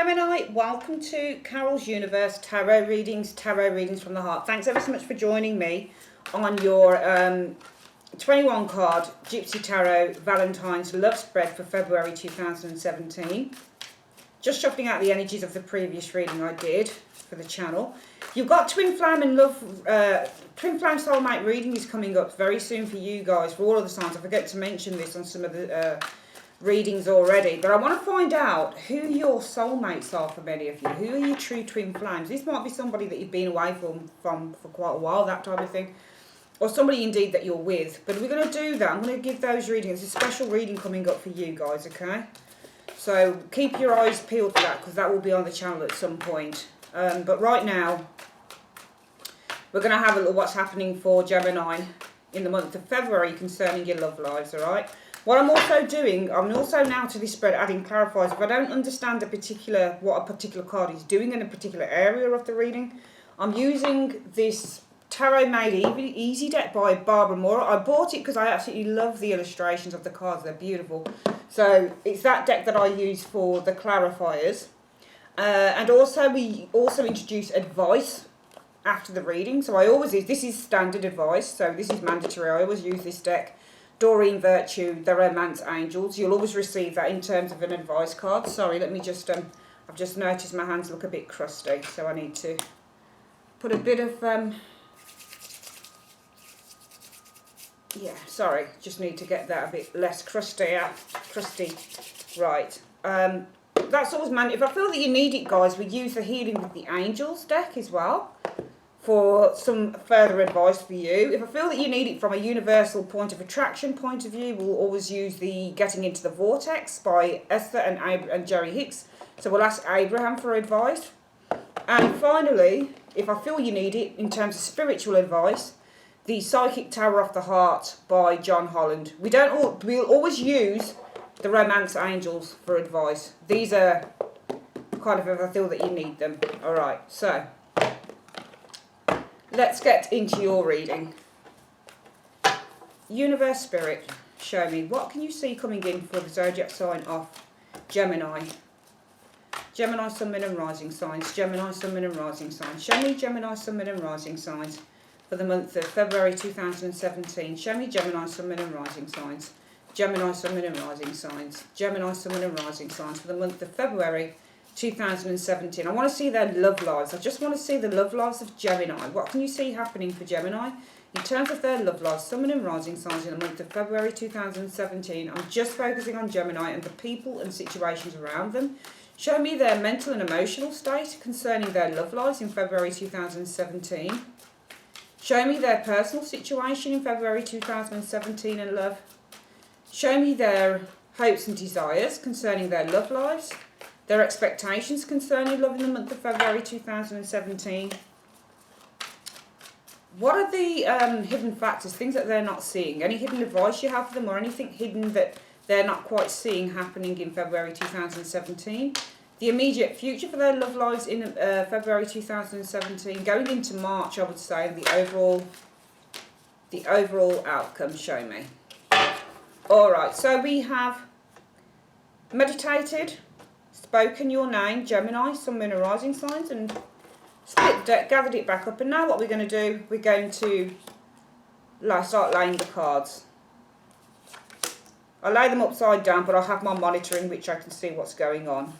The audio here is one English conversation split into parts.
Gemini, welcome to Carol's Universe Tarot Readings from the Heart. Thanks ever so much for joining me on your 21 card Gypsy Tarot Valentines Love Spread for February 2017. Just shuffling out the energies of the previous reading I did for the channel. You've got Twin Flame and Love, Twin Flame Soulmate reading is coming up very soon for you guys, for all of the signs. I forget to mention this on some of the readings already, but I want to find out who your soulmates are for many of you. Who are your true twin flames? This might be somebody that you've been away from for quite a while, that type of thing, or somebody indeed that you're with. But we're going to do that. I'm going to give those readings. There's a special reading coming up for you guys, okay? So keep your eyes peeled for that, because that will be on the channel at some point. But right now, we're going to have a look at what's happening for Gemini in the month of February concerning your love lives, all right? What I'm also doing, I'm also now to this spread adding clarifiers. If I don't understand what a particular card is doing in a particular area of the reading, I'm using this Tarot Made Easy deck by Barbara Moore. I bought it because I absolutely love the illustrations of the cards. They're beautiful. So it's that deck that I use for the clarifiers. And also we also introduce advice after the reading. So I always use, this is standard advice, so this is mandatory. I always use this deck. Doreen Virtue, the Romance Angels. You'll always receive that in terms of an advice card. Sorry, let me just, I've just noticed my hands look a bit crusty, so I need to put a bit of, yeah, sorry, just need to get that a bit less crusty. Right. That's always if I feel that you need it, guys, we use the Healing with the Angels deck as well for some further advice for you. If I feel that you need it from a universal point of attraction point of view, we'll always use the Getting Into the Vortex by Esther and Jerry Hicks. So we'll ask Abraham for advice. And finally, if I feel you need it in terms of spiritual advice, the Psychic Tower of the Heart by John Holland. We'll always use the Romance Angels for advice. These are kind of if I feel that you need them. All right, so let's get into your reading. Universe Spirit, show me. What can you see coming in for the zodiac sign of Gemini? Gemini, Sun, Moon and Rising signs. Gemini, Sun, Moon and Rising signs. Show me Gemini, Sun, Moon and Rising signs for the month of February 2017. Show me Gemini, Sun, Moon and Rising signs. Gemini, Sun, Moon and Rising signs. Gemini, Sun, Moon and Rising signs for the month of February 2017. I want to see their love lives. I just want to see the love lives of Gemini. What can you see happening for Gemini in terms of their love lives? Sun, Moon and Rising signs in the month of February 2017. I'm just focusing on Gemini and the people and situations around them. Show me their mental and emotional state concerning their love lives in February 2017. Show me their personal situation in February 2017 and love. Show me their hopes and desires concerning their love lives. Their expectations concerning love in the month of February 2017. What are the hidden factors, things that they're not seeing? Any hidden advice you have for them, or anything hidden that they're not quite seeing happening in February 2017? The immediate future for their love lives in February 2017. Going into March, I would say, and the overall outcome, show me. Alright, so we have meditated, spoken your name, Gemini, Sun, Moon and Rising signs, and split the deck, gathered it back up. And now what we're going to do, we're going to start laying the cards. I lay them upside down, but I have my monitor in which I can see what's going on.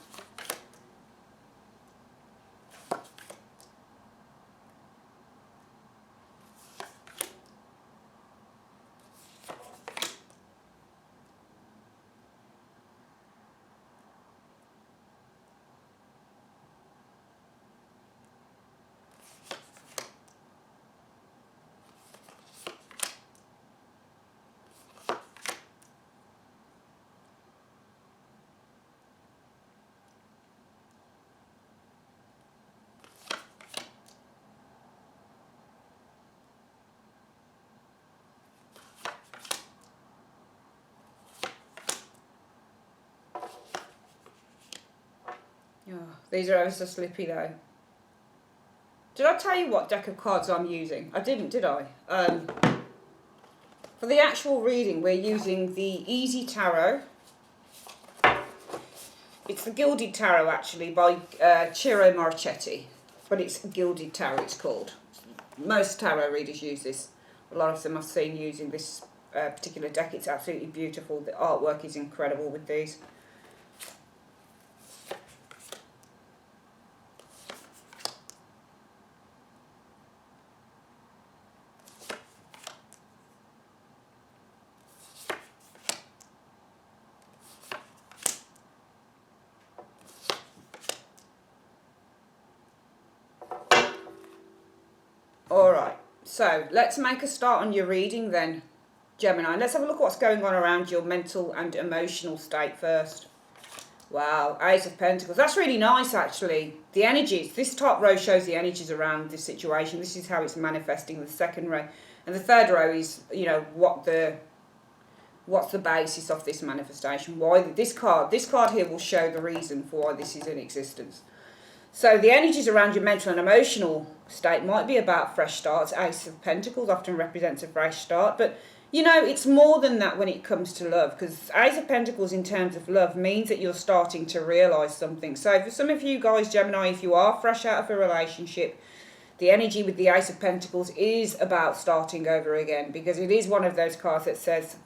Oh, these are ever so slippy though. Did I tell you what deck of cards I'm using? I didn't, did I? For the actual reading, we're using the Easy Tarot. It's the Gilded Tarot, actually, by Ciro Marchetti. But it's Gilded Tarot, it's called. Most tarot readers use this. A lot of them I've seen using this particular deck. It's absolutely beautiful. The artwork is incredible with these. Alright, so let's make a start on your reading then, Gemini. Let's have a look at what's going on around your mental and emotional state first. Wow, Ace of Pentacles. That's really nice, actually. The energies. This top row shows the energies around this situation. This is how it's manifesting, the second row. And the third row is, you know, what's the basis of this manifestation. Why this card here will show the reason for why this is in existence. So the energies around your mental and emotional state might be about fresh starts. Ace of Pentacles often represents a fresh start, but you know, it's more than that when it comes to love, because Ace of Pentacles in terms of love means that you're starting to realise something. So for some of you guys, Gemini, if you are fresh out of a relationship, the energy with the Ace of Pentacles is about starting over again, because it is one of those cards that says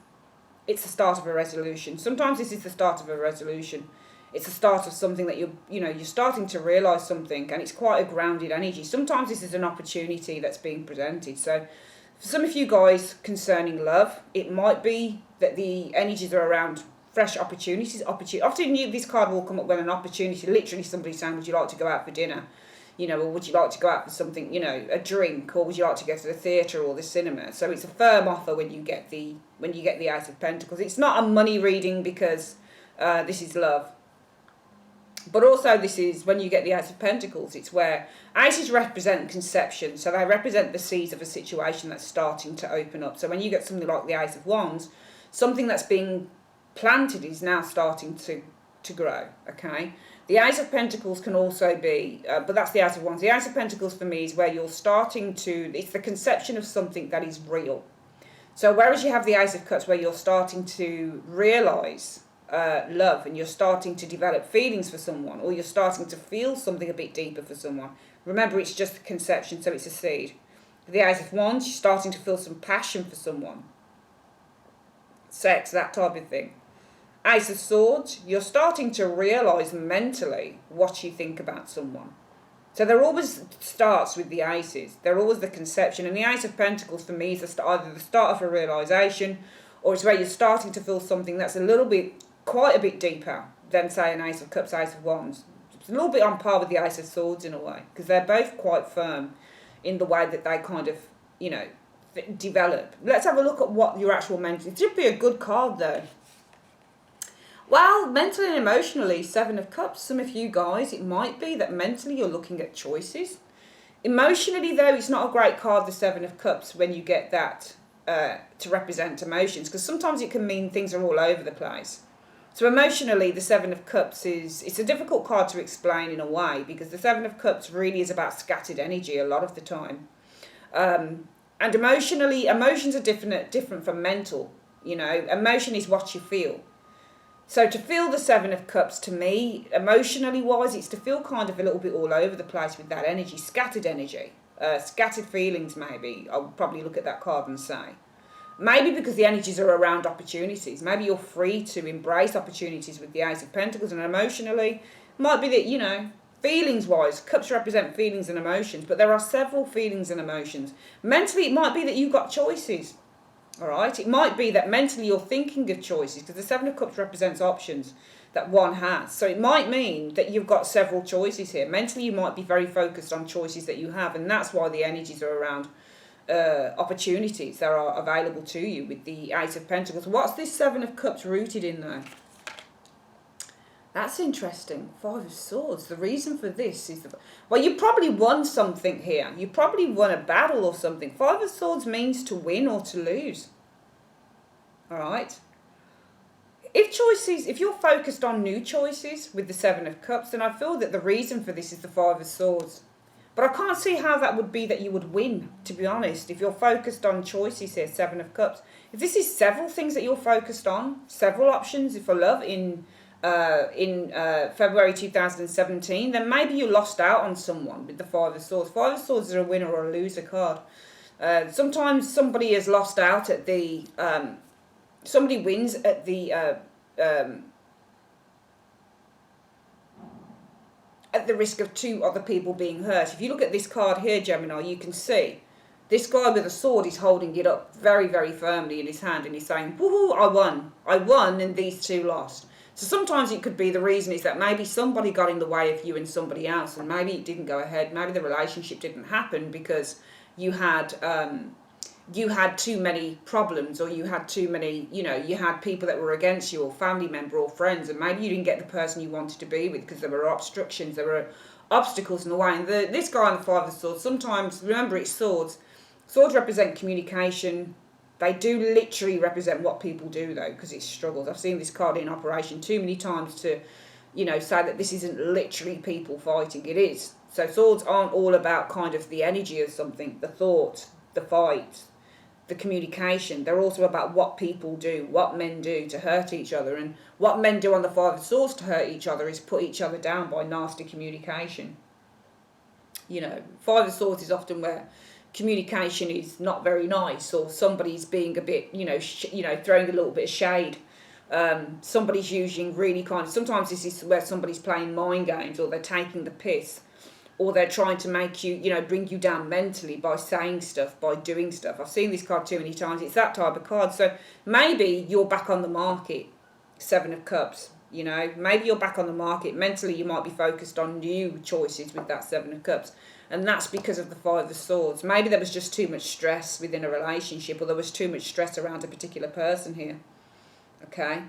it's the start of a resolution. Sometimes this is the start of a resolution. It's the start of something that you're starting to realise something, and it's quite a grounded energy. Sometimes this is an opportunity that's being presented. So for some of you guys concerning love, it might be that the energies are around fresh opportunities. Often this card will come up when an opportunity, literally somebody saying, would you like to go out for dinner? You know, or would you like to go out for something, you know, a drink, or would you like to go to the theatre or the cinema? So it's a firm offer when you get the Ace of Pentacles. It's not a money reading because this is love. But also this is, when you get the Ace of Pentacles, it's where aces represent conception. So they represent the seeds of a situation that's starting to open up. So when you get something like the Ace of Wands, something that's being planted is now starting to grow, okay? The Ace of Pentacles can also be, but that's the Ace of Wands. The Ace of Pentacles for me is where you're starting to, it's the conception of something that is real. So whereas you have the Ace of Cups where you're starting to realise love, and you're starting to develop feelings for someone, or you're starting to feel something a bit deeper for someone. Remember, it's just a conception, so it's a seed. The Ace of Wands, you're starting to feel some passion for someone. Sex, that type of thing. Ace of Swords, you're starting to realise mentally what you think about someone. So there always starts with the aces. They're always the conception. And the Ace of Pentacles for me is either the start of a realisation, or it's where you're starting to feel something that's quite a bit deeper than, say, an Ace of Cups, Ace of Wands. It's a little bit on par with the Ace of Swords in a way, because they're both quite firm in the way that they kind of, you know, develop. Let's have a look at what your actual mental... It should be a good card, though. Well, mentally and emotionally, Seven of Cups. Some of you guys, it might be that mentally you're looking at choices. Emotionally, though, it's not a great card, the Seven of Cups, when you get that to represent emotions, because sometimes it can mean things are all over the place. So emotionally, the Seven of Cups it's a difficult card to explain in a way, because the Seven of Cups really is about scattered energy a lot of the time. And emotionally, emotions are different from mental. You know, emotion is what you feel. So to feel the Seven of Cups, to me, emotionally wise, it's to feel kind of a little bit all over the place with that energy, scattered feelings maybe. I'll probably look at that card and say. Maybe because the energies are around opportunities. Maybe you're free to embrace opportunities with the Ace of Pentacles, and emotionally, might be that, you know, feelings-wise, cups represent feelings and emotions, but there are several feelings and emotions. Mentally, it might be that you've got choices, all right? It might be that mentally you're thinking of choices, because the Seven of Cups represents options that one has. So it might mean that you've got several choices here. Mentally, you might be very focused on choices that you have, and that's why the energies are around opportunities that are available to you with the Ace of Pentacles. What's this Seven of Cups rooted in, though? That's interesting. Five of Swords. The reason for this is... well, you probably won something here. You probably won a battle or something. Five of Swords means to win or to lose. All right? If you're focused on new choices with the Seven of Cups, then I feel that the reason for this is the Five of Swords. But I can't see how that would be that you would win, to be honest, if you're focused on choices here, Seven of Cups. If this is several things that you're focused on, several options for love in in February 2017, then maybe you lost out on someone with the Five of Swords. Five of Swords is a winner or a loser card. Sometimes somebody has lost out at the, somebody wins at the risk of two other people being hurt. If you look at this card here, Gemini, you can see this guy with a sword is holding it up very, very firmly in his hand, and he's saying, woohoo, I won, and these two lost. So sometimes it could be the reason is that maybe somebody got in the way of you and somebody else, and maybe it didn't go ahead. Maybe the relationship didn't happen because you had too many problems, or you had too many, you had people that were against you, or family member or friends, and maybe you didn't get the person you wanted to be with because there were obstructions, there were obstacles in the way. And this guy on the Five of Swords, sometimes, remember it's swords. Swords represent communication. They do literally represent what people do, though, because it's struggles. I've seen this card in operation too many times to, say that this isn't literally people fighting. It is. So swords aren't all about kind of the energy of something, the thought, the fight, the communication. They're also about what people do, what men do to hurt each other. And what men do on the Five of Swords to hurt each other is put each other down by nasty communication. Five of Swords is often where communication is not very nice, or somebody's being a bit, throwing a little bit of shade. Somebody's using really kind of, sometimes this is where somebody's playing mind games, or they're taking the piss, or they're trying to make you, bring you down mentally by saying stuff, by doing stuff. I've seen this card too many times. It's that type of card. So maybe you're back on the market, Seven of Cups. Maybe you're back on the market. Mentally, you might be focused on new choices with that Seven of Cups. And that's because of the Five of Swords. Maybe there was just too much stress within a relationship, or there was too much stress around a particular person here. Okay?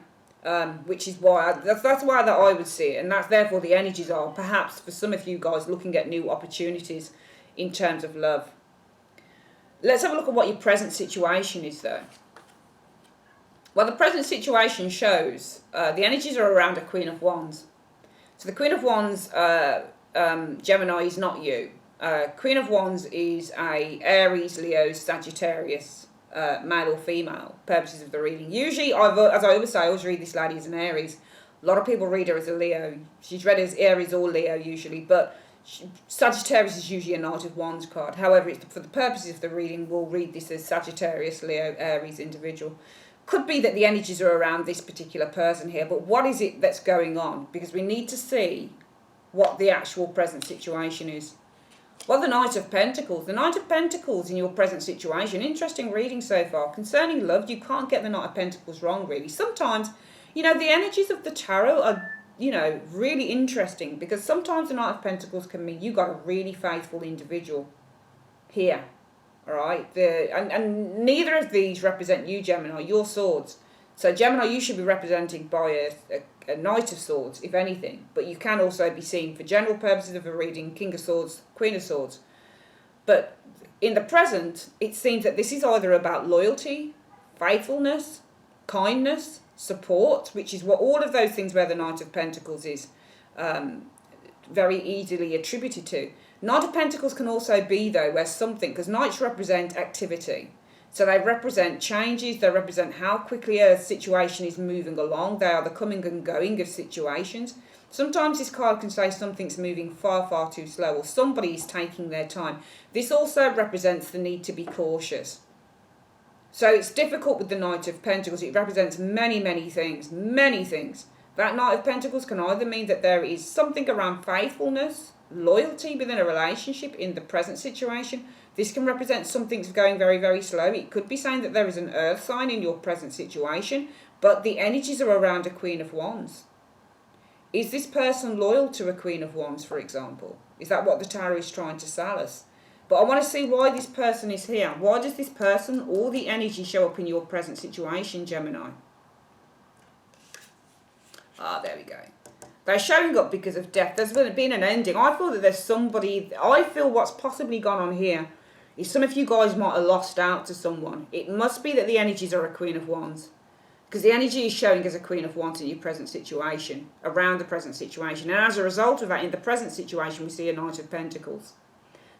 Which is why, that's why that I would see it. And that's therefore the energies are, perhaps for some of you guys, looking at new opportunities in terms of love. Let's have a look at what your present situation is, though. Well, the present situation shows the energies are around a Queen of Wands. So the Queen of Wands, Gemini, is not you. Queen of Wands is a Aries, Leo, Sagittarius, male or female, purposes of the reading. Usually, as I always say, I always read this lady as an Aries. A lot of people read her as a Leo. She's read as Aries or Leo usually, but Sagittarius is usually a Knight of Wands card. However, for the purposes of the reading, we'll read this as Sagittarius, Leo, Aries individual. Could be that the energies are around this particular person here, but what is it that's going on? Because we need to see what the actual present situation is. Well, the Knight of Pentacles. The Knight of Pentacles in your present situation. Interesting reading so far. Concerning love, you can't get the Knight of Pentacles wrong, really. Sometimes, the energies of the tarot are, really interesting, because sometimes the Knight of Pentacles can mean you got a really faithful individual here. All right? And neither of these represent you, Gemini. Your swords. So, Gemini, you should be represented by a Knight of Swords, if anything. But you can also be seen, for general purposes of a reading, King of Swords, Queen of Swords. But in the present, it seems that this is either about loyalty, faithfulness, kindness, support, which is what all of those things where the Knight of Pentacles is very easily attributed to. Knight of Pentacles can also be, though, where something, because Knights represent activity. So they represent changes, they represent how quickly a situation is moving along. They are the coming and going of situations. Sometimes this card can say something's moving far, far too slow, or somebody is taking their time. This also represents the need to be cautious. So it's difficult with the Knight of Pentacles. It represents many, many things, many things. That Knight of Pentacles can either mean that there is something around faithfulness, loyalty within a relationship in the present situation. This can represent something's going very, very slow. It could be saying that there is an earth sign in your present situation, but the energies are around a Queen of Wands. Is this person loyal to a Queen of Wands, for example? Is that what the tarot is trying to sell us? But I want to see why this person is here. Why does this person or the energy show up in your present situation, Gemini? Ah, there we go. They're showing up because of death. There's been an ending. I feel that there's somebody... I feel what's possibly gone on here is some of you guys might have lost out to someone. It must be that the energies are a Queen of Wands. Because the energy is showing as a Queen of Wands in your present situation, around the present situation. And as a result of that, in the present situation, we see a Knight of Pentacles.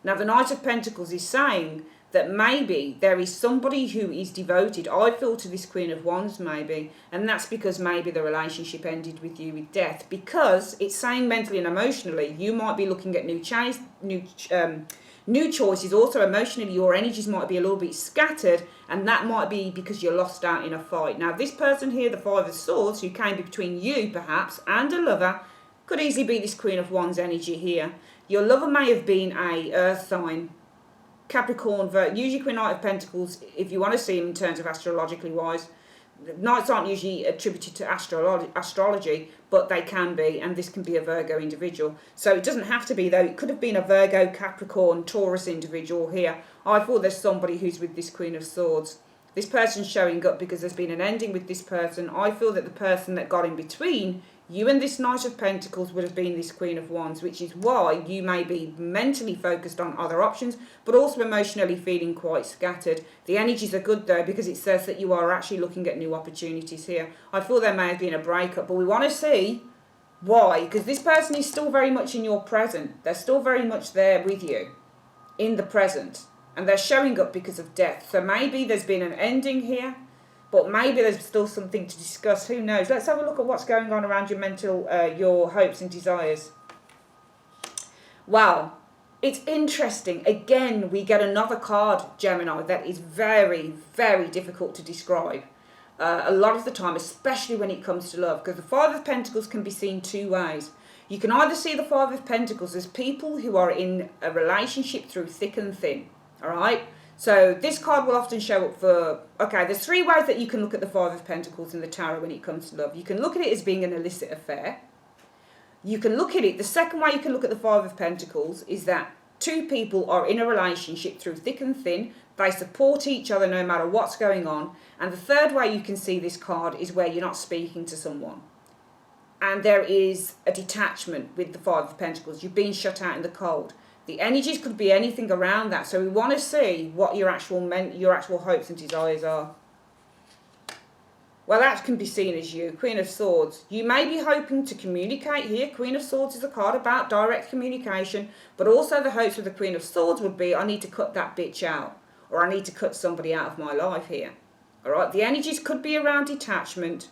Now, the Knight of Pentacles is saying that maybe there is somebody who is devoted, I feel, to this Queen of Wands maybe, and that's because maybe the relationship ended with you with death, because it's saying mentally and emotionally you might be looking at new choices. Also emotionally, your energies might be a little bit scattered, and that might be because you're lost out in a fight. Now this person here, the Five of Swords, who came between you perhaps and a lover, could easily be this Queen of Wands energy here. Your lover may have been a earth sign, Capricorn, usually Queen Knight of Pentacles, if you want to see them in terms of astrologically wise. Knights aren't usually attributed to astrology, but they can be, and this can be a Virgo individual. So it doesn't have to be, though. It could have been a Virgo, Capricorn, Taurus individual here. I thought there's somebody who's with this Queen of Swords. This person's showing up because there's been an ending with this person. I feel that the person that got in between you and this Knight of Pentacles would have been this Queen of Wands, which is why you may be mentally focused on other options, but also emotionally feeling quite scattered. The energies are good, though, because it says that you are actually looking at new opportunities here. I feel there may have been a breakup, but we want to see why, because this person is still very much in your present. They're still very much there with you in the present, and they're showing up because of death. So maybe there's been an ending here, but maybe there's still something to discuss. Who knows? Let's have a look at what's going on around your mental, your hopes and desires. Wow, it's interesting. Again, we get another card, Gemini, that is very, very difficult to describe. A lot of the time, especially when it comes to love, because the Five of Pentacles can be seen two ways. You can either see the Five of Pentacles as people who are in a relationship through thick and thin, all right? So this card will often show up for, okay, there's three ways that you can look at the Five of Pentacles in the tarot when it comes to love. You can look at it as being an illicit affair. You can look at it, the second way you can look at the Five of Pentacles is that two people are in a relationship through thick and thin. They support each other no matter what's going on. And the third way you can see this card is where you're not speaking to someone, and there is a detachment with the Five of Pentacles. You've been shut out in the cold. The energies could be anything around that. So we want to see what your actual hopes and desires are. Well, that can be seen as you, Queen of Swords. You may be hoping to communicate here. Queen of Swords is a card about direct communication, but also the hopes with the Queen of Swords would be, I need to cut that bitch out, or I need to cut somebody out of my life here. All right, the energies could be around detachment.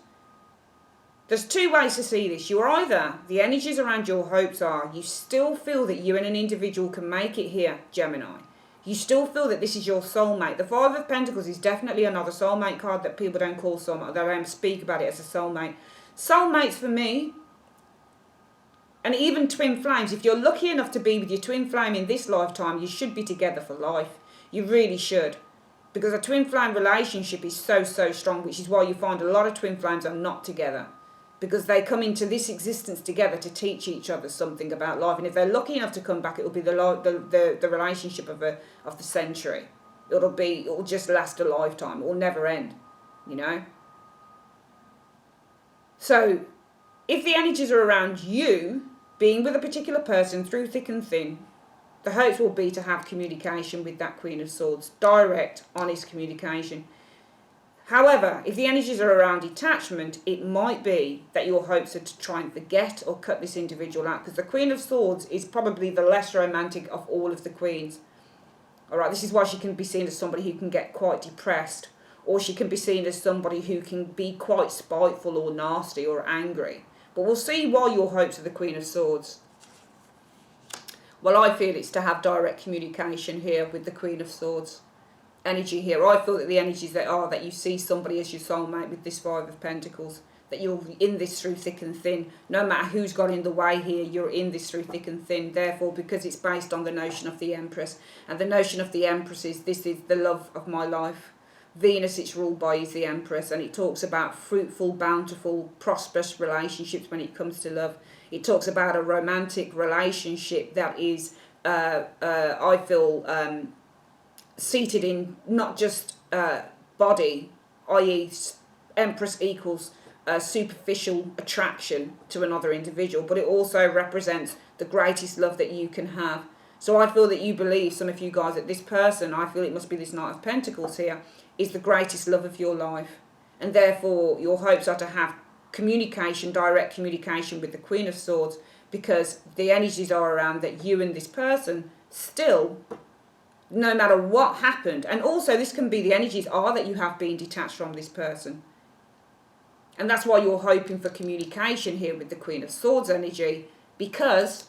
There's two ways to see this. You're either, the energies around your hopes are, you still feel that you and an individual can make it here, Gemini. You still feel that this is your soulmate. The Five of Pentacles is definitely another soulmate card that people don't call soulmate. They don't speak about it as a soulmate. Soulmates for me, and even twin flames, if you're lucky enough to be with your twin flame in this lifetime, you should be together for life. You really should. Because a twin flame relationship is so, so strong, which is why you find a lot of twin flames are not together. Because they come into this existence together to teach each other something about life. And if they're lucky enough to come back, it will be the relationship of the century. It'll just last a lifetime. It will never end, you know. So, if the energies are around you, being with a particular person through thick and thin, the hopes will be to have communication with that Queen of Swords. Direct, honest communication. However, if the energies are around detachment, it might be that your hopes are to try and forget or cut this individual out, because the Queen of Swords is probably the less romantic of all of the queens. All right, this is why she can be seen as somebody who can get quite depressed, or she can be seen as somebody who can be quite spiteful or nasty or angry. But we'll see why your hopes are the Queen of Swords. Well, I feel it's to have direct communication here with the Queen of Swords energy here. I feel that the energies that you see somebody as your soulmate with this Five of Pentacles, that you're in this through thick and thin. No matter who's got in the way here, you're in this through thick and thin. Therefore, because it's based on the notion of the Empress, and the notion of the Empress is, this is the love of my life. Venus, it's ruled by, is the Empress, and it talks about fruitful, bountiful, prosperous relationships when it comes to love. It talks about a romantic relationship that is, I feel, seated in not just body, i.e. Empress equals superficial attraction to another individual, but it also represents the greatest love that you can have. So I feel that you believe, some of you guys, that this person, I feel it must be this Knight of Pentacles here, is the greatest love of your life. And therefore your hopes are to have communication, direct communication with the Queen of Swords, because the energies are around that you and this person still no matter what happened. And also this can be the energies are that you have been detached from this person. And that's why you're hoping for communication here with the Queen of Swords energy, because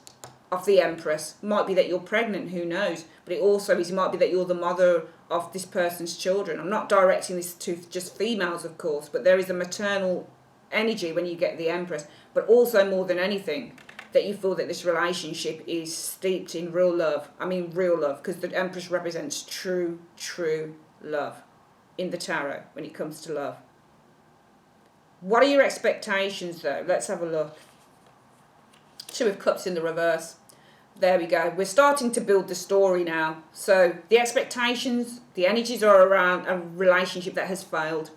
of the Empress. Might be that you're pregnant, who knows? But it also might be that you're the mother of this person's children. I'm not directing this to just females, of course, but there is a maternal energy when you get the Empress. But also, more than anything, that you feel that this relationship is steeped in real love. I mean real love, because the Empress represents true love in the tarot when it comes to love. What are your expectations, though? Let's have a look. Two of Cups in the reverse. There we go. We're starting to build the story now. So the expectations, the energies are around a relationship that has failed.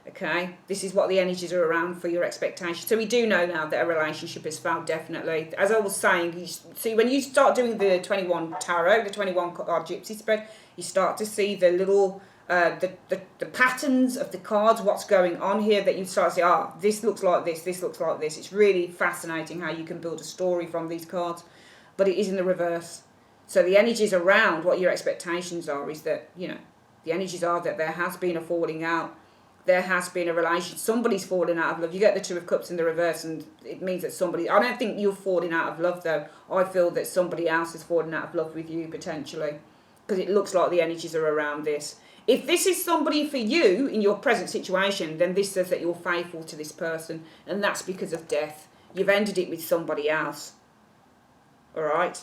Okay, this is what the energies are around for your expectations. So we do know now that a relationship has failed, definitely. As I was saying, you see, when you start doing the 21 tarot, the 21 card Gypsy spread, you start to see the little, the patterns of the cards, what's going on here, that you start to say, this looks like this looks like this. It's really fascinating how you can build a story from these cards, but it is in the reverse. So the energies around what your expectations are is that, you know, the energies are that there has been a falling out. There has been a relationship. Somebody's fallen out of love. You get the Two of Cups in the reverse, and it means that somebody... I don't think you're falling out of love, though. I feel that somebody else is falling out of love with you, potentially, because it looks like the energies are around this. If this is somebody for you in your present situation, then this says that you're faithful to this person, and that's because of death. You've ended it with somebody else. All right?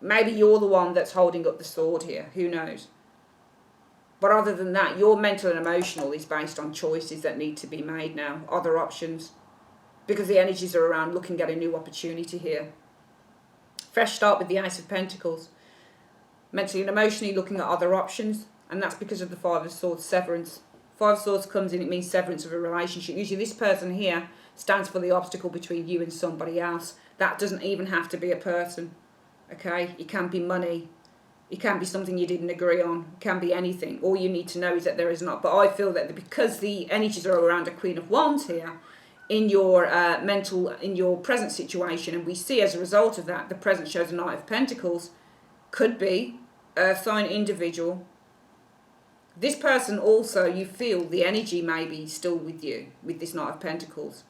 Maybe you're the one that's holding up the sword here. Who knows? But other than that, your mental and emotional is based on choices that need to be made now, other options, because the energies are around looking at a new opportunity here. Fresh start with the Ace of Pentacles. Mentally and emotionally looking at other options, and that's because of the Five of Swords, severance. Five of Swords comes in, it means severance of a relationship. Usually this person here stands for the obstacle between you and somebody else. That doesn't even have to be a person, okay? It can be money. It can be something you didn't agree on. It can be anything. All you need to know is that there is not. But I feel that because the energies are around a Queen of Wands here, in your in your present situation, and we see as a result of that, the present shows a Knight of Pentacles, could be Earth sign individual. This person also, you feel the energy may be still with you, with this Knight of Pentacles.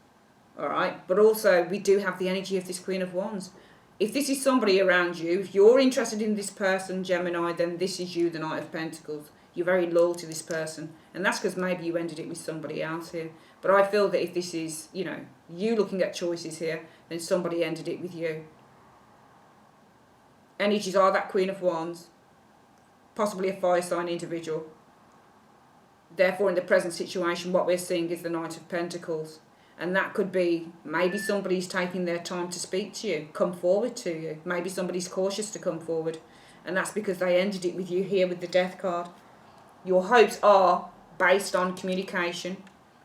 All right? But also, we do have the energy of this Queen of Wands. If this is somebody around you, if you're interested in this person, Gemini, then this is you, the Knight of Pentacles. You're very loyal to this person. And that's because maybe you ended it with somebody else here. But I feel that if this is, you know, you looking at choices here, then somebody ended it with you. Energies are that Queen of Wands. Possibly a fire sign individual. Therefore, in the present situation, what we're seeing is the Knight of Pentacles. And that could be, maybe somebody's taking their time to speak to you, come forward to you. Maybe somebody's cautious to come forward. And that's because they ended it with you here with the Death card. Your hopes are based on communication,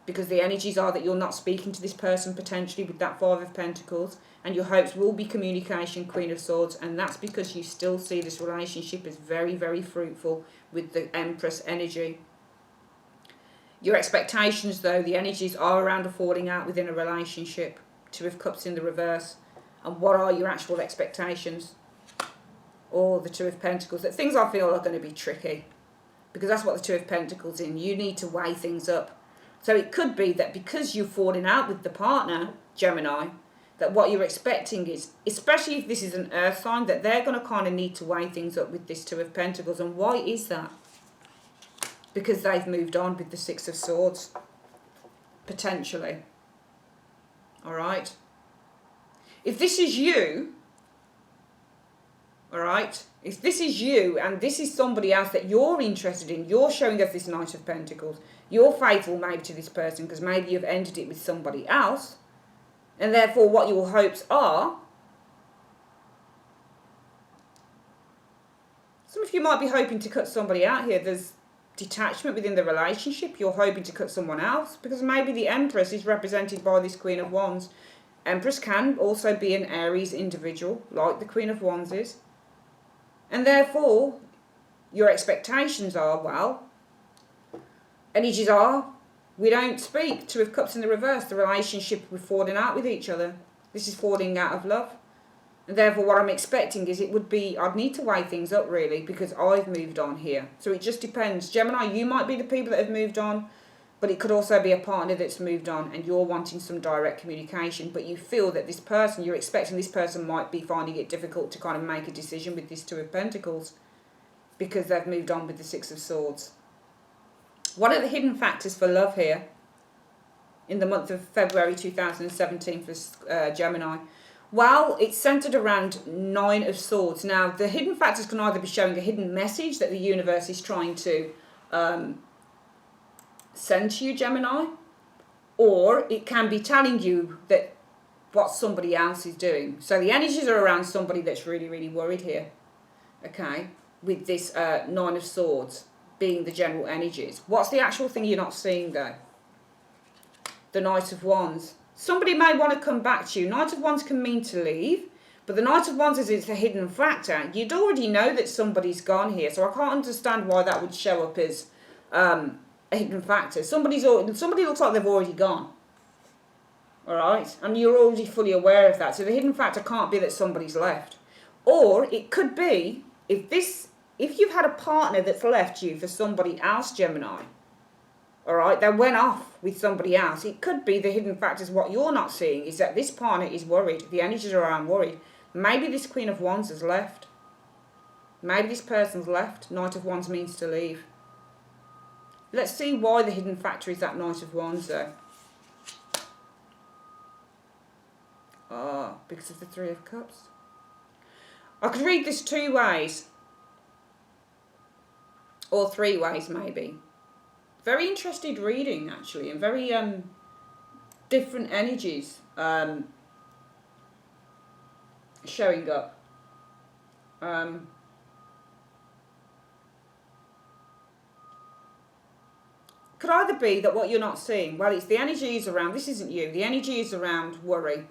because the energies are that you're not speaking to this person potentially with that Five of Pentacles. And your hopes will be communication, Queen of Swords. And that's because you still see this relationship as very, very fruitful with the Empress energy. Your expectations, though, the energies are around a falling out within a relationship. Two of Cups in the reverse. And what are your actual expectations? Or the Two of Pentacles. That things I feel are going to be tricky. Because that's what the Two of Pentacles in. You need to weigh things up. So it could be that because you've fallen out with the partner, Gemini, that what you're expecting is, especially if this is an earth sign, that they're going to kind of need to weigh things up with this Two of Pentacles. And why is that? Because they've moved on with the Six of Swords. Potentially. Alright? If this is you, alright? If this is you and this is somebody else that you're interested in, you're showing us this Knight of Pentacles. You're faithful maybe to this person because maybe you've ended it with somebody else. And therefore what your hopes are, some of you might be hoping to cut somebody out here. There's detachment within the relationship. You're hoping to cut someone else because maybe the Empress is represented by this Queen of Wands. Empress can also be an Aries individual like the Queen of Wands is, and therefore your expectations are, well, energies are, we don't speak. Two of Cups in the reverse. The relationship, we're falling out with each other. This is falling out of love. And therefore what I'm expecting is it would be, I'd need to weigh things up really, because I've moved on here. So it just depends. Gemini, you might be the people that have moved on, but it could also be a partner that's moved on and you're wanting some direct communication, but you feel that this person, you're expecting this person might be finding it difficult to kind of make a decision with this Two of Pentacles because they've moved on with the Six of Swords. What are the hidden factors for love here in the month of February 2017 for Gemini? Well, it's centered around Nine of Swords. Now, the hidden factors can either be showing a hidden message that the universe is trying to send to you, Gemini, or it can be telling you that what somebody else is doing. So the energies are around somebody that's really, really worried here, okay, with this Nine of Swords being the general energies. What's the actual thing you're not seeing, though? The Knight of Wands. Somebody may want to come back to you. Knight of Wands can mean to leave, but the Knight of Wands is it's a hidden factor. You'd already know that somebody's gone here, so I can't understand why that would show up as a hidden factor. Somebody looks like they've already gone. All right, and you're already fully aware of that. So the hidden factor can't be that somebody's left, or it could be if you've had a partner that's left you for somebody else, Gemini. All right, they went off with somebody else. It could be the hidden factors. What you're not seeing is that this partner is worried. The energies are around worried. Maybe this Queen of Wands has left. Maybe this person's left. Knight of Wands means to leave. Let's see why the hidden factor is that Knight of Wands, though. Because of the Three of Cups. I could read this two ways. Or three ways, maybe. Very interested reading, actually, and very different energies showing up. Could either be that what you're not seeing, well, it's the energies around, this isn't you, the energy is around worry,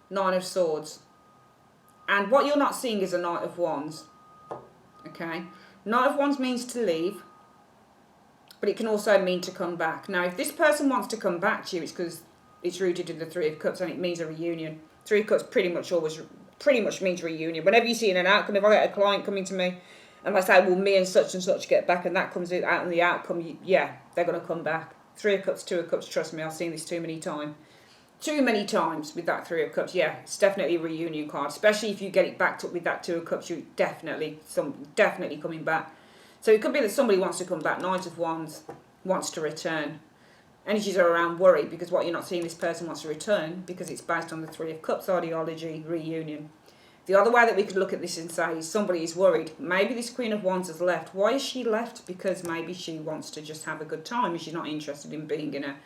Nine of Swords. And what you're not seeing is a Knight of Wands, okay? Knight of Wands means to leave, but it can also mean to come back. Now, if this person wants to come back to you, it's because it's rooted in the Three of Cups and it means a reunion. Three of Cups pretty much means reunion. Whenever you see in an outcome, if I get a client coming to me and I say, well, me and such get back, and that comes out in the outcome, yeah, they're going to come back. Three of Cups, Two of Cups, trust me, I've seen this too many times. Too many times with that Three of Cups. Yeah, it's definitely a reunion card, especially if you get it backed up with that Two of Cups. You're definitely coming back. So it could be that somebody wants to come back. Knight of Wands wants to return. Energies are around worry, because what you're not seeing, this person wants to return because it's based on the Three of Cups ideology, reunion. The other way that we could look at this and say is somebody is worried. Maybe this Queen of Wands has left. Why is she left? Because maybe she wants to just have a good time and she's not interested in being in a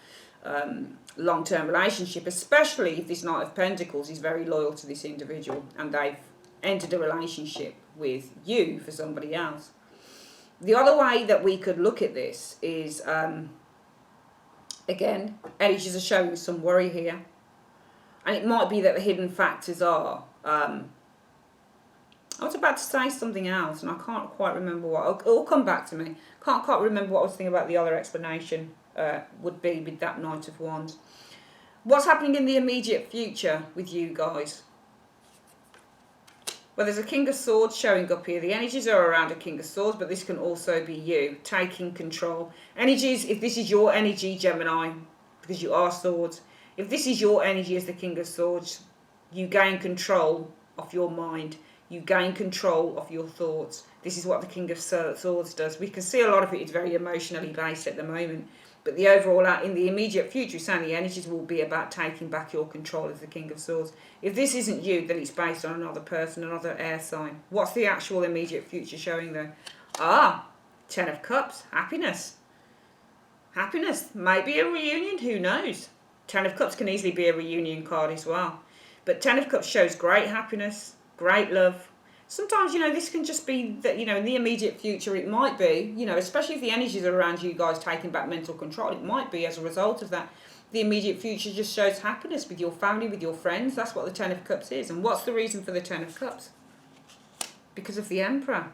long-term relationship, especially if this Knight of Pentacles is very loyal to this individual and they've entered a relationship with you for somebody else. The other way that we could look at this is, again, energies are showing some worry here. And it might be that the hidden factors are, I was about to say something else and I can't quite remember what. It'll come back to me. Can't remember what I was thinking about. The other explanation would be with that Knight of Wands. What's happening in the immediate future with you guys? Well, there's a King of Swords showing up here. The energies are around a King of Swords, but this can also be you taking control. Energies, if this is your energy, Gemini, because you are swords, if this is your energy as the King of Swords, you gain control of your mind. You gain control of your thoughts. This is what the King of Swords does. We can see a lot of it is very emotionally based at the moment. But the overall, in the immediate future, saying the energies will be about taking back your control as the King of Swords. If this isn't you, then it's based on another person, another air sign. What's the actual immediate future showing there? Ten of Cups, happiness. Happiness, maybe a reunion, who knows? Ten of Cups can easily be a reunion card as well. But Ten of Cups shows great happiness, great love. Sometimes, this can just be that, in the immediate future, it might be, especially if the energies are around you guys taking back mental control, it might be as a result of that. The immediate future just shows happiness with your family, with your friends. That's what the Ten of Cups is. And what's the reason for the Ten of Cups? Because of the Emperor.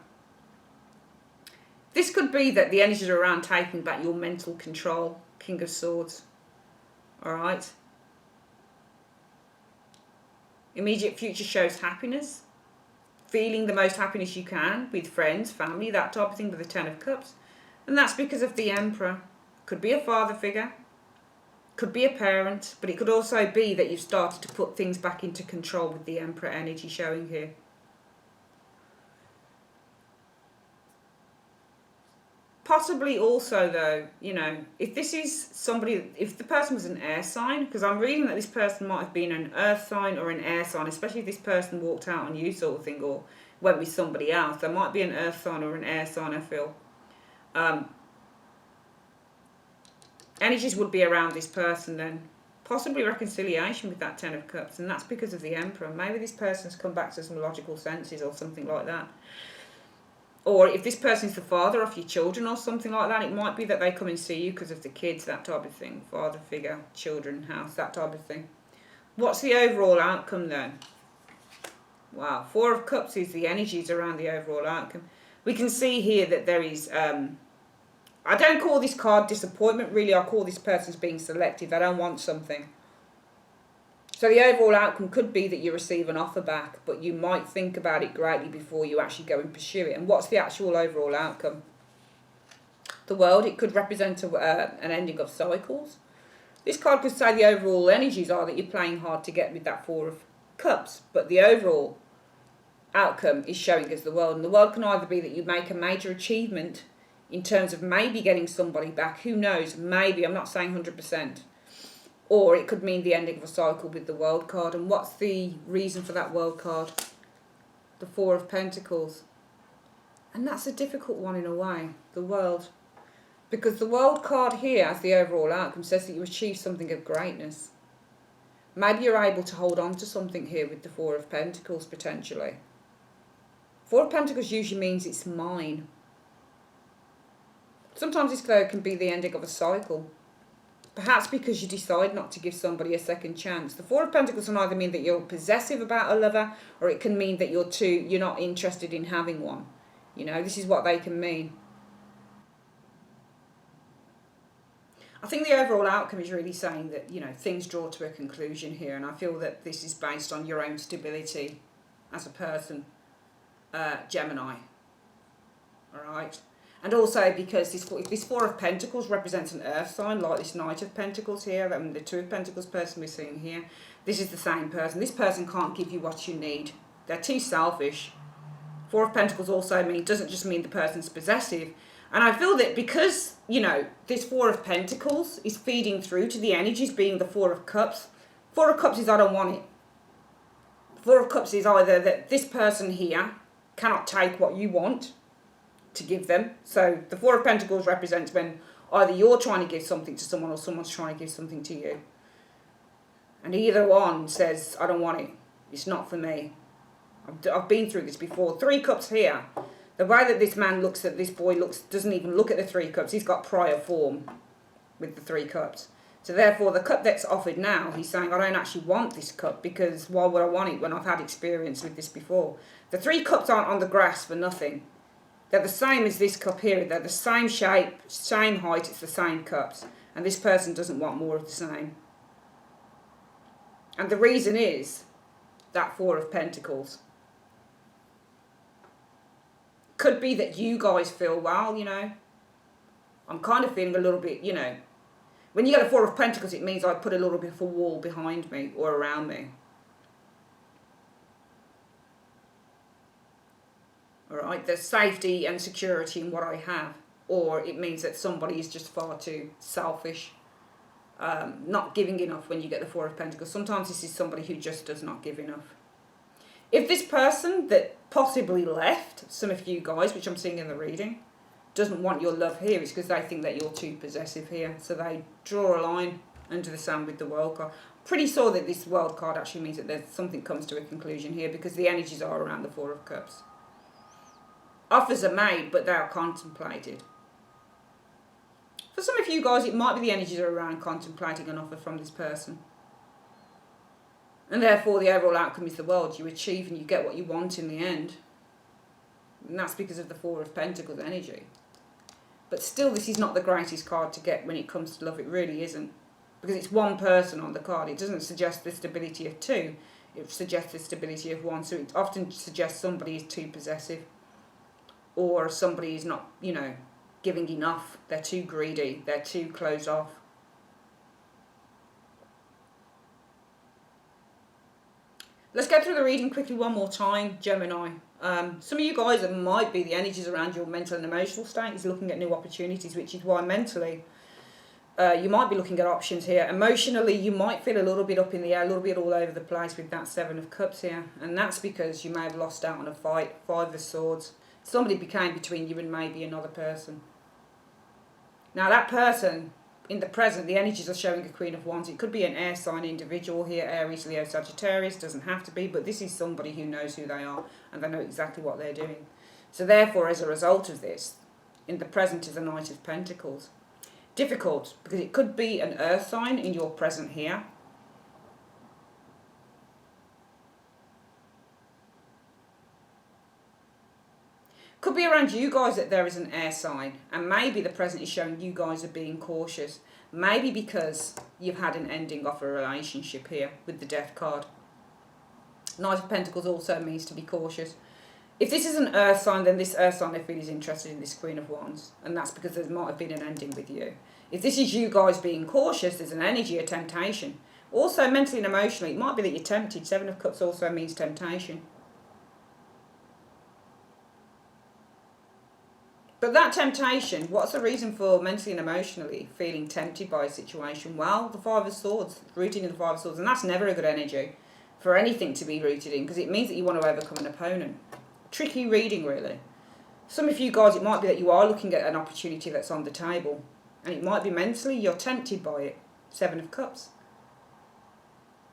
This could be that the energies are around taking back your mental control, King of Swords. All right? Immediate future shows happiness. Feeling the most happiness you can with friends, family, that type of thing with the Ten of Cups. And that's because of the Emperor. Could be a father figure. Could be a parent. But it could also be that you've started to put things back into control with the Emperor energy showing here. Possibly also though, you know, if this is somebody, if the person was an air sign, because I'm reading that this person might have been an earth sign or an air sign, especially if this person walked out on you sort of thing or went with somebody else. There might be an earth sign or an air sign, I feel. Energies would be around this person then. Possibly reconciliation with that Ten of Cups, and that's because of the Emperor. Maybe this person's come back to some logical senses or something like that. Or if this person's the father of your children or something like that, it might be that they come and see you because of the kids, that type of thing. Father figure, children, house, that type of thing. What's the overall outcome then? Wow, Four of Cups is the energies around the overall outcome. We can see here that there is, I don't call this card disappointment, really. I call this person's being selective. They don't want something. So the overall outcome could be that you receive an offer back, but you might think about it greatly before you actually go and pursue it. And what's the actual overall outcome? The World, it could represent an ending of cycles. This card could say the overall energies are that you're playing hard to get with that Four of Cups, but the overall outcome is showing us the World. And the World can either be that you make a major achievement in terms of maybe getting somebody back, who knows, maybe, I'm not saying 100%. Or it could mean the ending of a cycle with the World card. And what's the reason for that World card? The Four of Pentacles. And that's a difficult one in a way, the World. Because the World card here, as the overall outcome, says that you achieve something of greatness. Maybe you're able to hold on to something here with the Four of Pentacles, potentially. Four of Pentacles usually means it's mine. Sometimes this can be the ending of a cycle. Perhaps because you decide not to give somebody a second chance. The Four of Pentacles can either mean that you're possessive about a lover, or it can mean that you're not interested in having one. You know, this is what they can mean. I think the overall outcome is really saying that, you know, things draw to a conclusion here, and I feel that this is based on your own stability as a person, Gemini. All right. And also because this Four of Pentacles represents an earth sign, like this Knight of Pentacles here, and the Two of Pentacles person we're seeing here. This is the same person. This person can't give you what you need. They're too selfish. Four of Pentacles also doesn't just mean the person's possessive. And I feel that because, you know, this Four of Pentacles is feeding through to the energies being the Four of Cups. Four of Cups is I don't want it. Four of Cups is either that this person here cannot take what you want to give them. So the Four of Pentacles represents when either you're trying to give something to someone or someone's trying to give something to you. And either one says, I don't want it. It's not for me. I've been through this before. Three Cups here. The way that this man looks at this boy doesn't even look at the Three Cups. He's got prior form with the Three Cups. So therefore the cup that's offered now, he's saying, I don't actually want this cup because why would I want it when I've had experience with this before? The Three Cups aren't on the grass for nothing. They're the same as this cup here. They're the same shape, same height, it's the same cups. And this person doesn't want more of the same. And the reason is that Four of Pentacles. Could be that you guys feel, well, you know, I'm kind of feeling a little bit, you know, when you get a Four of Pentacles, it means I put a little bit of a wall behind me or around me. Alright, there's safety and security in what I have. Or it means that somebody is just far too selfish. Not giving enough when you get the Four of Pentacles. Sometimes this is somebody who just does not give enough. If this person that possibly left, some of you guys, which I'm seeing in the reading, doesn't want your love here, it's because they think that you're too possessive here. So they draw a line under the sand with the World card. Pretty sure that this World card actually means that there's something comes to a conclusion here because the energies are around the Four of Cups. Offers are made, but they are contemplated. For some of you guys, it might be the energies are around contemplating an offer from this person. And therefore, the overall outcome is the World. You achieve and you get what you want in the end. And that's because of the Four of Pentacles energy. But still, this is not the greatest card to get when it comes to love. It really isn't. Because it's one person on the card. It doesn't suggest the stability of two. It suggests the stability of one. So it often suggests somebody is too possessive, or somebody is not, you know, giving enough. They're too greedy. They're too closed off. Let's go through the reading quickly one more time, Gemini. Some of you guys, might be the energies around your mental and emotional state is looking at new opportunities, which is why mentally you might be looking at options here. Emotionally, you might feel a little bit up in the air, a little bit all over the place with that Seven of Cups here. And that's because you may have lost out on a fight. Five of Swords. Somebody became between you and maybe another person. Now that person, in the present, the energies are showing a Queen of Wands. It could be an air sign individual here, Aries, Leo, Sagittarius. Doesn't have to be, but this is somebody who knows who they are and they know exactly what they're doing. So therefore, as a result of this, in the present is the Knight of Pentacles. Difficult, because it could be an earth sign in your present here. Could be around you guys that there is an air sign, and maybe the present is showing you guys are being cautious. Maybe because you've had an ending of a relationship here with the Death card. Knight of Pentacles also means to be cautious. If this is an earth sign, then this earth sign I feel is interested in this Queen of Wands, and that's because there might have been an ending with you. If this is you guys being cautious, there's an energy, a temptation. Also mentally and emotionally, it might be that you're tempted. Seven of Cups also means temptation. But that temptation, what's the reason for mentally and emotionally feeling tempted by a situation? Well, the Five of Swords, rooting in the Five of Swords, and that's never a good energy for anything to be rooted in, because it means that you want to overcome an opponent. Tricky reading, really. Some of you guys, it might be that you are looking at an opportunity that's on the table, and it might be mentally you're tempted by it. Seven of Cups.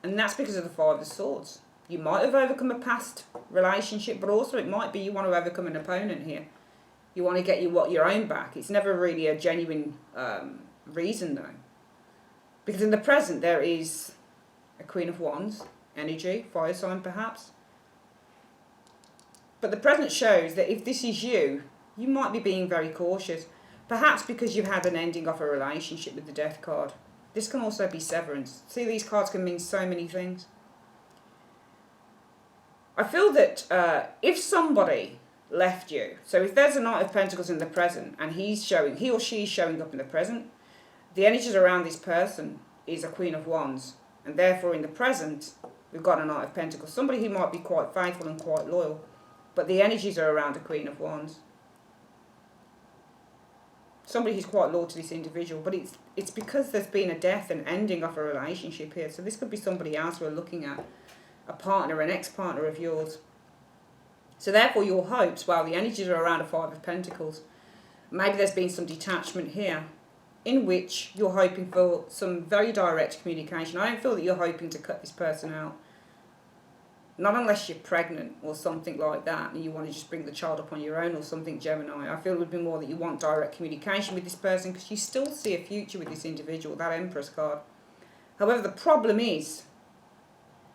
And that's because of the Five of Swords. You might have overcome a past relationship, but also it might be you want to overcome an opponent here. You want to get your own back. It's never really a genuine reason, though. Because in the present, there is a Queen of Wands, energy, fire sign perhaps. But the present shows that if this is you, you might be being very cautious. Perhaps because you've had an ending of a relationship with the Death card. This can also be severance. See, these cards can mean so many things. I feel that if somebody left you, so if there's a Knight of Pentacles in the present and he or she is showing up in the present, the energies around this person is a Queen of Wands, and therefore in the present we've got a Knight of Pentacles, somebody who might be quite faithful and quite loyal, but the energies are around a Queen of Wands, somebody who's quite loyal to this individual, but it's because there's been a death and ending of a relationship here. So this could be somebody else we're looking at, a partner, an ex-partner of yours. So therefore your hopes, well, the energies are around a Five of Pentacles. Maybe there's been some detachment here in which you're hoping for some very direct communication. I don't feel that you're hoping to cut this person out. Not unless you're pregnant or something like that and you want to just bring the child up on your own or something, Gemini. I feel it would be more that you want direct communication with this person because you still see a future with this individual, that Empress card. However, the problem is,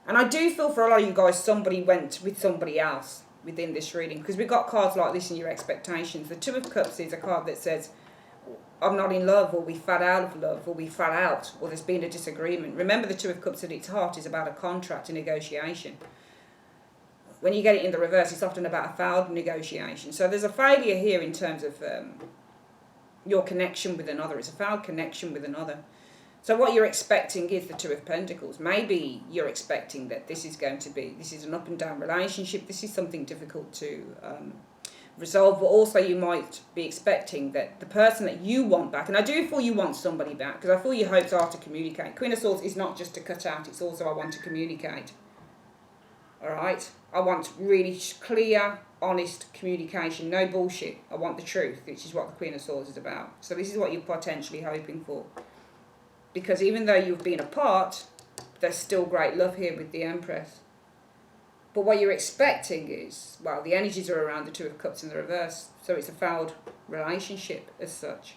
and I do feel for a lot of you guys, somebody went with somebody else within this reading, because we've got cards like this in your expectations. The Two of Cups is a card that says, I'm not in love, or we fell out of love, or we fell out, or there's been a disagreement. Remember, the Two of Cups at its heart is about a contract, a negotiation. When you get it in the reverse, it's often about a failed negotiation. So there's a failure here in terms of your connection with another. It's a failed connection with another. So what you're expecting is the Two of Pentacles. Maybe you're expecting that this is an up and down relationship. This is something difficult to resolve. But also you might be expecting that the person that you want back, and I do feel you want somebody back, because I feel your hopes are to communicate. Queen of Swords is not just to cut out, it's also I want to communicate. Alright? I want really clear, honest communication. No bullshit. I want the truth, which is what the Queen of Swords is about. So this is what you're potentially hoping for. Because even though you've been apart, there's still great love here with the Empress. But what you're expecting is, well, the energies are around the Two of Cups in the reverse. So it's a failed relationship as such.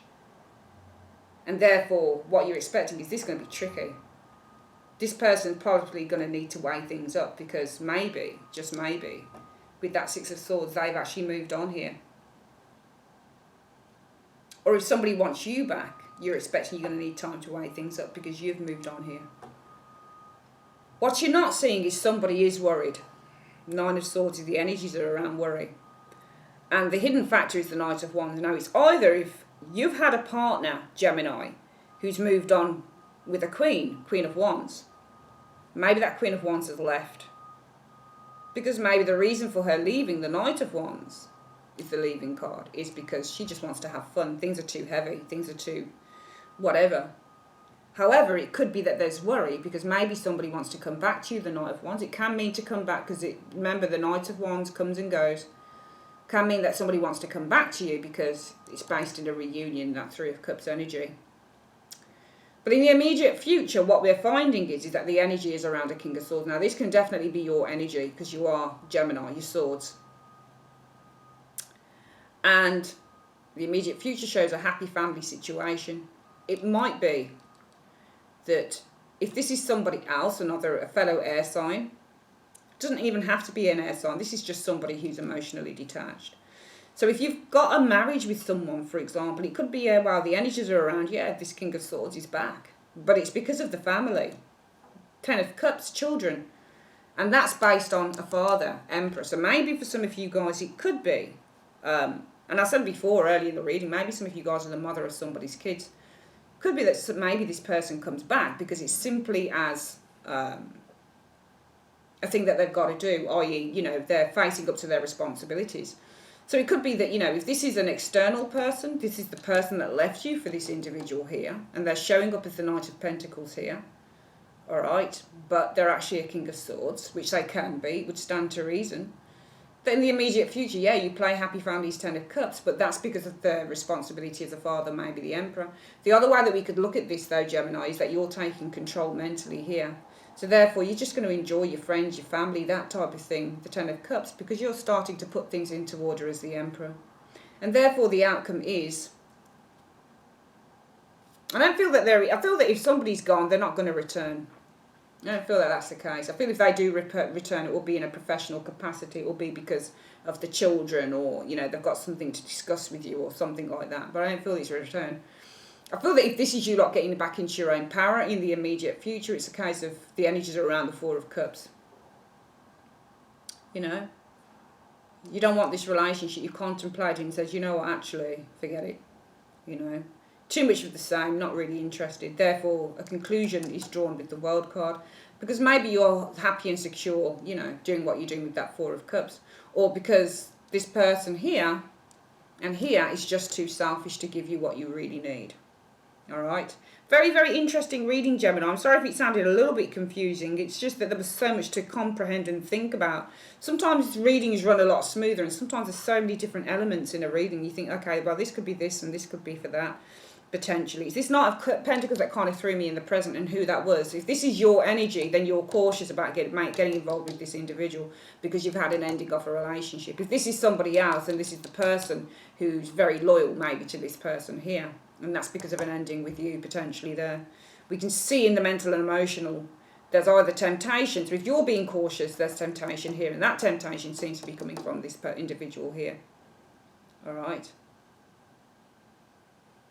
And therefore, what you're expecting is this going to be tricky. This person's probably going to need to weigh things up because maybe, just maybe, with that Six of Swords, they've actually moved on here. Or if somebody wants you back, you're expecting you're going to need time to weigh things up because you've moved on here. What you're not seeing is somebody is worried. Nine of Swords is the energies are around worry. And the hidden factor is the Knight of Wands. Now, it's either if you've had a partner, Gemini, who's moved on with a Queen of Wands. Maybe that Queen of Wands has left. Because maybe the reason for her leaving, the Knight of Wands, is the leaving card, is because she just wants to have fun. Things are too heavy. Things are too whatever. However, it could be that there's worry because maybe somebody wants to come back to you, the Knight of Wands. It can mean to come back because, remember, the Knight of Wands comes and goes. Can mean that somebody wants to come back to you because it's based in a reunion, that Three of Cups energy. But in the immediate future, what we're finding is that the energy is around a King of Swords. Now, this can definitely be your energy because you are Gemini, your swords. And the immediate future shows a happy family situation. It might be that if this is somebody else, a fellow air sign, it doesn't even have to be an air sign. This is just somebody who's emotionally detached. So if you've got a marriage with someone, for example, it could be, well, the energies are around, this King of Swords is back. But it's because of the family. Ten of Cups, children. And that's based on a father, Emperor. So maybe for some of you guys it could be, and I said before earlier in the reading, maybe some of you guys are the mother of somebody's kids. Could be that maybe this person comes back because it's simply as a thing that they've got to do, i.e., they're facing up to their responsibilities. So it could be that, if this is an external person, this is the person that left you for this individual here, and they're showing up as the Knight of Pentacles here, all right, but they're actually a King of Swords, which they can be, would stand to reason. But in the immediate future, you play Happy Families, Ten of Cups, but that's because of the responsibility as a father, maybe the Emperor. The other way that we could look at this, though, Gemini, is that you're taking control mentally here. So therefore, you're just going to enjoy your friends, your family, that type of thing, the Ten of Cups, because you're starting to put things into order as the Emperor. And therefore, the outcome is, I feel that if somebody's gone, they're not going to return. I don't feel that that's the case. I feel if they do return, it will be in a professional capacity. It will be because of the children, or, they've got something to discuss with you or something like that. But I don't feel it's a return. I feel that if this is you lot getting back into your own power in the immediate future, it's a case of the energies are around the Four of Cups. You don't want this relationship. You contemplate and says, what, actually, forget it. Too much of the same, not really interested. Therefore, a conclusion is drawn with the World card. Because maybe you're happy and secure, doing what you're doing with that Four of Cups. Or because this person here and here is just too selfish to give you what you really need. All right. Very, very interesting reading, Gemini. I'm sorry if it sounded a little bit confusing. It's just that there was so much to comprehend and think about. Sometimes readings run a lot smoother, and sometimes there's so many different elements in a reading. You think, okay, well, this could be this and this could be for that, potentially. It's this Knight of Pentacles that kind of threw me in the present and who that was. If this is your energy, then you're cautious about getting involved with this individual because you've had an ending of a relationship. If this is somebody else, then this is the person who's very loyal maybe to this person here. And that's because of an ending with you, potentially, there. We can see in the mental and emotional, there's either temptation. So if you're being cautious, there's temptation here. And that temptation seems to be coming from this individual here. All right.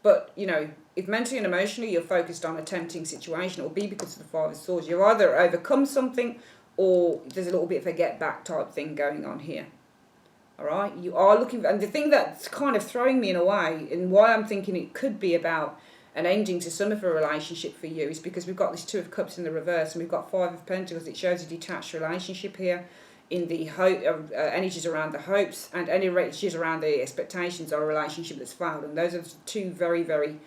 But, if mentally and emotionally you're focused on a tempting situation, it will be because of the Five of Swords. You've either overcome something or there's a little bit of a get back type thing going on here. All right, you are looking, and the thing that's kind of throwing me in a way, and why I'm thinking it could be about an ending to some of a relationship for you, is because we've got this Two of Cups in the reverse, and we've got Five of Pentacles. It shows a detached relationship here, in the energies around the hopes, and any energies around the expectations are a relationship that's failed. And those are two very, very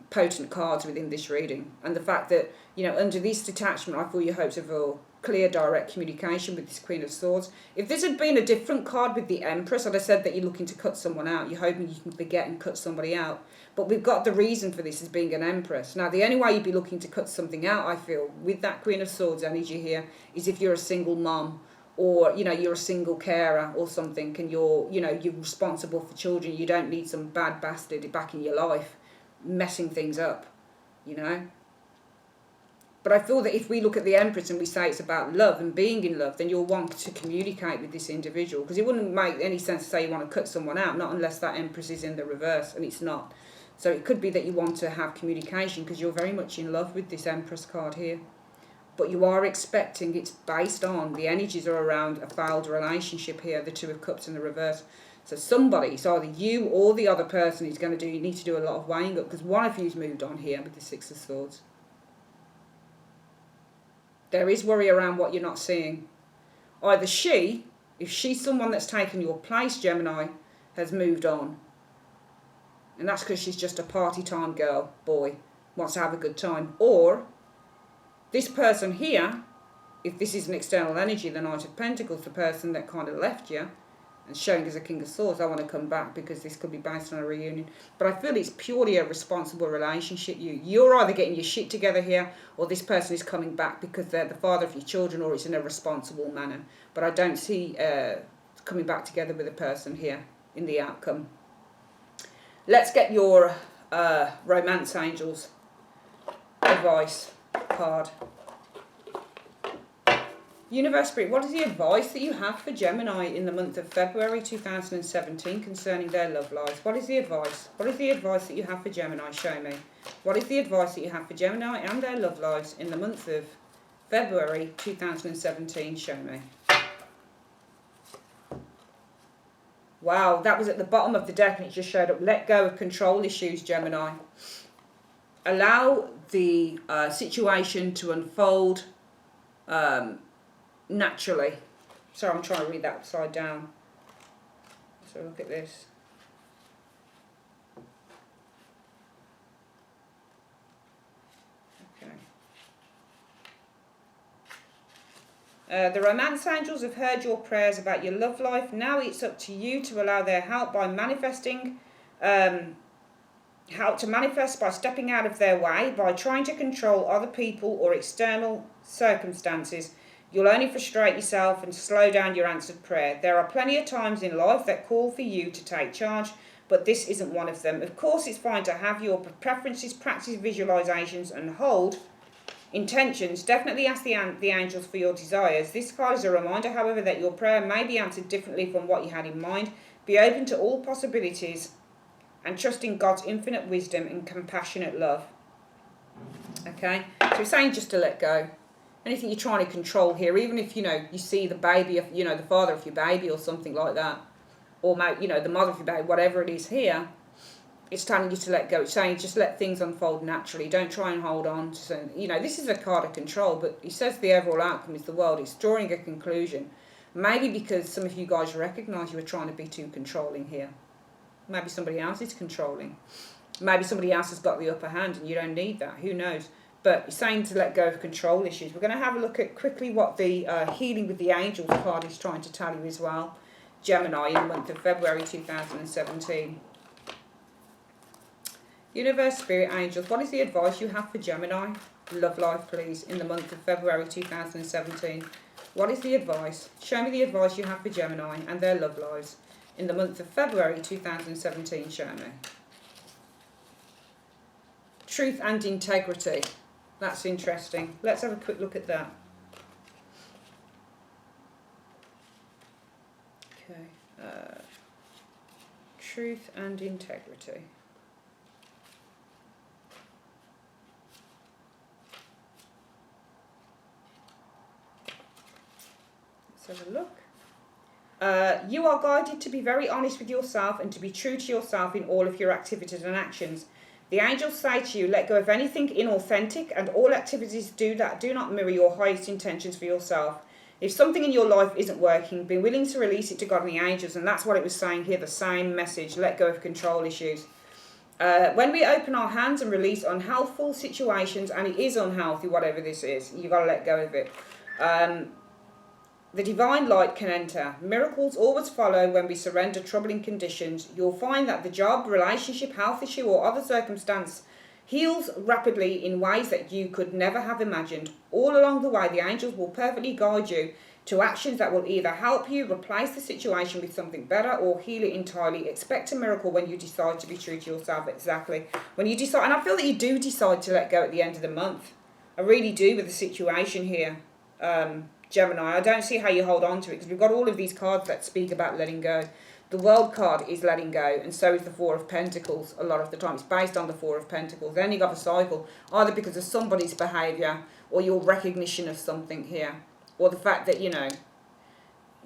potent cards within this reading. And the fact that, under this detachment, I feel your hopes of a clear, direct communication with this Queen of Swords. If this had been a different card with the Empress, I'd have said that you're looking to cut someone out. You're hoping you can forget and cut somebody out. But we've got the reason for this as being an Empress. Now, the only way you'd be looking to cut something out, I feel, with that Queen of Swords energy here, is if you're a single mum, or, you're a single carer or something, and you're responsible for children. You don't need some bad bastard back in your life messing things up, But I feel that if we look at the Empress and we say it's about love and being in love, then you'll want to communicate with this individual. Because it wouldn't make any sense to say you want to cut someone out, not unless that Empress is in the reverse, and it's not. So it could be that you want to have communication because you're very much in love with this Empress card here. but you are expecting, it's based on, the energies are around a failed relationship here, the Two of Cups in the reverse. So somebody, it's either you or the other person, is going to you need to do a lot of weighing up, because one of you's moved on here with the Six of Swords. There is worry around what you're not seeing. Either she, if she's someone that's taken your place, Gemini, has moved on. And that's because she's just a party time girl, boy, wants to have a good time. Or this person here, if this is an external energy, the Knight of Pentacles, the person that kind of left you, and showing as a King of Swords, I want to come back because this could be based on a reunion. But I feel it's purely a responsible relationship. You're either getting your shit together here, or this person is coming back because they're the father of your children, or it's in a responsible manner. But I don't see coming back together with a person here in the outcome. Let's get your Romance Angels advice card. Universe Spirit, what is the advice that you have for Gemini in the month of February 2017 concerning their love lives? What is the advice? What is the advice that you have for Gemini? Show me. What is the advice that you have for Gemini and their love lives in the month of February 2017? Show me. Wow, that was at the bottom of the deck and it just showed up. Let go of control issues, Gemini. Allow the situation to unfold naturally. Sorry, I'm trying to read that upside down. So look at this. Okay. The Romance Angels have heard your prayers about your love life. Now it's up to you to allow their help by manifesting, help to manifest by stepping out of their way, by trying to control other people or external circumstances. You'll only frustrate yourself and slow down your answered prayer. There are plenty of times in life that call for you to take charge, but this isn't one of them. Of course, it's fine to have your preferences, practice visualizations, and hold intentions. Definitely ask the angels for your desires. This card is a reminder, however, that your prayer may be answered differently from what you had in mind. Be open to all possibilities and trust in God's infinite wisdom and compassionate love. Okay, so we're saying just to let go. Anything you're trying to control here, even if, you see the baby, the father of your baby or something like that, or, the mother of your baby, whatever it is here, it's telling you to let go. It's saying just let things unfold naturally. Don't try and hold on to something. This is a card of control, but he says the overall outcome is the world. It's drawing a conclusion. Maybe because some of you guys recognise you were trying to be too controlling here. Maybe somebody else is controlling. Maybe somebody else has got the upper hand and you don't need that. Who knows? But he's saying to let go of control issues. We're going to have a look at quickly what the Healing with the Angels card is trying to tell you as well. Gemini in the month of February 2017. Universe, Spirit, Angels, what is the advice you have for Gemini? Love life, please, in the month of February 2017. What is the advice? Show me the advice you have for Gemini and their love lives in the month of February 2017. Show me. Truth and integrity. That's interesting. Let's have a quick look at that. Okay. Truth and integrity. Let's have a look. You are guided to be very honest with yourself and to be true to yourself in all of your activities and actions. The angels say to you, let go of anything inauthentic and all activities do not mirror your highest intentions for yourself. If something in your life isn't working, be willing to release it to God and the angels. And that's what it was saying here, the same message, let go of control issues. When we open our hands and release unhealthful situations, and it is unhealthy, whatever this is, you've got to let go of it. The divine light can enter. Miracles always follow when we surrender troubling conditions. You'll find that the job, relationship, health issue or other circumstance heals rapidly in ways that you could never have imagined. All along the way, the angels will perfectly guide you to actions that will either help you replace the situation with something better or heal it entirely. Expect a miracle when you decide to be true to yourself. Exactly. When you decide, and I feel that you do decide to let go at the end of the month. I really do with the situation here. Gemini, I don't see how you hold on to it because we've got all of these cards that speak about letting go. The World card is letting go, and so is the Four of Pentacles a lot of the time. It's based on the Four of Pentacles. Then you got the cycle, either because of somebody's behaviour or your recognition of something here, or the fact that, you know,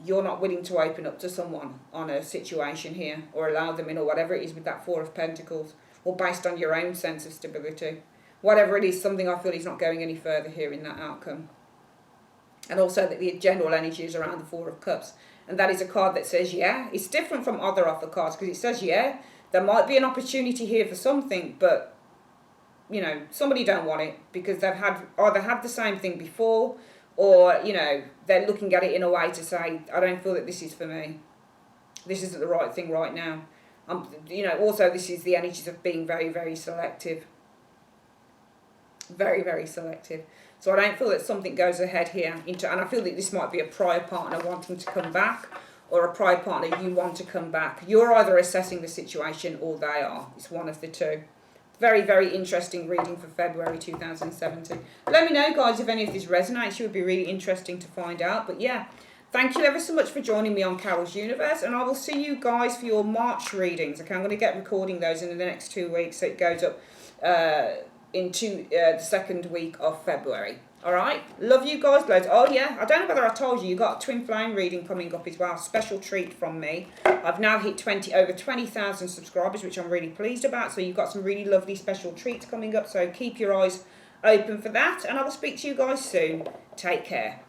you're not willing to open up to someone on a situation here, or allow them in, or whatever it is with that Four of Pentacles, or based on your own sense of stability. Whatever it is, something I feel is not going any further here in that outcome. And also that the general energy is around the Four of Cups. And that is a card that says, yeah, it's different from other offer cards, because it says, yeah, there might be an opportunity here for something, but, you know, somebody don't want it because they've either had the same thing before, or, you know, they're looking at it in a way to say, I don't feel that this is for me. This isn't the right thing right now. You know, also this is the energies of being very, very selective. Very, very selective. So I don't feel that something goes ahead here and I feel that this might be a prior partner wanting to come back, or a prior partner you want to come back. You're either assessing the situation or they are. It's one of the two. Very, very interesting reading for February 2017. Let me know, guys, if any of this resonates. It would be really interesting to find out. But yeah, thank you ever so much for joining me on Carol's Universe, and I will see you guys for your March readings. Okay, I'm going to get recording those in the next 2 weeks, so it goes up into the second week of February. All right, love you guys loads. Oh yeah, I don't know whether I told you, you got a twin flame reading coming up as well. Special treat from me. I've now hit over 20,000 subscribers, which I'm really pleased about. So you've got some really lovely special treats coming up. So keep your eyes open for that, and I will speak to you guys soon. Take care.